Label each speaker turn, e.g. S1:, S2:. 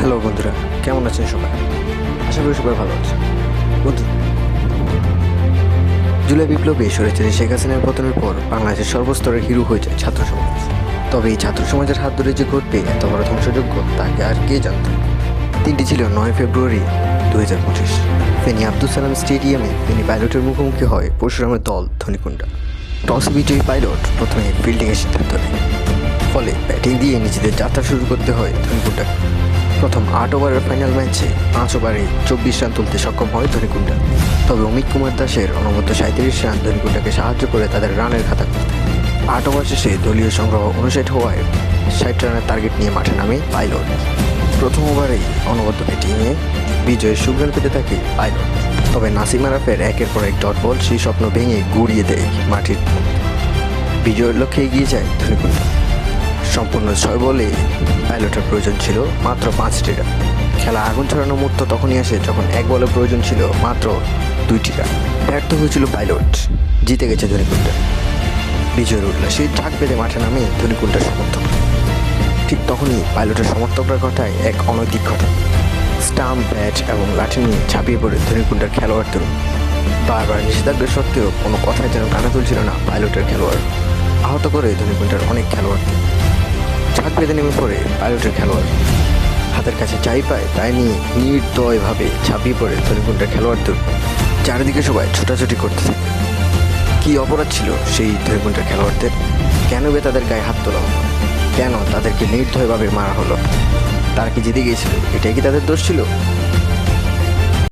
S1: Hello বন্ধুরা, কেমন আছেন সবাই? আশা করি সবাই ভালো আছে। বন্ধু, জুলাই বিপ্লবে স্বৈরাচারী শেখ হাসিনার পতনের পর বাংলাদেশের সর্বস্তরের হিরো হয়ে যায় ছাত্র সমাজ। তবে এই ছাত্র সমাজের হাত ধরে যে ঘটবে এত বড় ধ্বংসযজ্ঞ তাকে আর কে জানত। দিনটি ছিল 9 ফেব্রুয়ারি 2025। ফেনী আব্দুল সালাম স্টেডিয়ামে ফেনী পাইলটের মুখোমুখি হয় পরশুরামের দল ধনীকুণ্ডা। টসে বিজয়ী পাইলট প্রথমে ফিল্ডিংয়ের সিদ্ধান্ত নেয়। ফলে ব্যাটিং দিয়ে নিজেদের যাত্রা শুরু করতে হয় ধনীকুণ্ডাকে। প্রথম 8 ওভারের ফাইনাল ম্যাচে 5 ওভারে 24 রান তুলতে সক্ষম হয় ধনীকুণ্ডা। তবে অমিত কুমার দাসের অনবদ্য 37 রান ধনীকুণ্ডাকে সাহায্য করে তাদের রানের খাতা খুলতে। 8 ওভার শেষে দলীয় সংগ্রহ 59 হওয়ায় 60 রানের টার্গেট নিয়ে মাঠে নামে পাইলট। প্রথম ওভারেই অনবদ্য ব্যাটিংয়ে বিজয়ের সুগ্রাণ পেতে থাকে পাইলট। তবে নাসিম আরাফের একের পর এক ডট বল সেই স্বপ্ন ভেঙে গুড়িয়ে দেয় মাটির মধ্যে। বিজয়ের লক্ষ্যে এগিয়ে যায় ধনীকুণ্ডা। সম্পূর্ণ 6 বলে পাইলটের প্রয়োজন ছিল মাত্র 5টি রান। খেলা আগুন ছড়ানো মুহূর্ত তখনই আসে যখন 1 বলে প্রয়োজন ছিল মাত্র 2টি রান। ব্যর্থ হয়েছিল পাইলট, জিতে গেছে ধনীকুণ্ডা। বিজয়ের উল্লাসে ঢাক বেঁধে মাঠে নামে ধনীকুণ্ডার সমর্থক। ঠিক তখনই পাইলটের সমর্থকরা ঘটায় এক অনৈতিক ঘটনা। স্টাম্প, ব্যাট এবং লাঠি নিয়ে ঝাঁপিয়ে পড়ে ধনীকুণ্ডার খেলোয়াড়দের। বারবার নিষেধাজ্ঞা সত্ত্বেও কোনো কথাই যেন কানে তুলছিল না পাইলটের খেলোয়াড়। আহত করে ধনীকুণ্ডার অনেক খেলোয়াড়দের। ছাদ বেঁধে নেমে পড়ে পাইলটের খেলোয়াড়। হাতের কাছে যাই পায় তাই নিয়ে নির্দয়ভাবে ঝাঁপিয়ে পড়ে ধনীকুণ্ডার খেলোয়াড়দের। চারিদিকে সবাই ছোটাছুটি করতে থাকে। কী অপরাধ ছিল সেই ধনীকুণ্ডার খেলোয়াড়দের? কেন বে তাদের গায়ে হাত তোলা হলো? কেন তাদেরকে নির্দয়ভাবে মারা হলো? তারা কি জিতে গিয়েছিল? এটাই কি তাদের দোষ ছিল?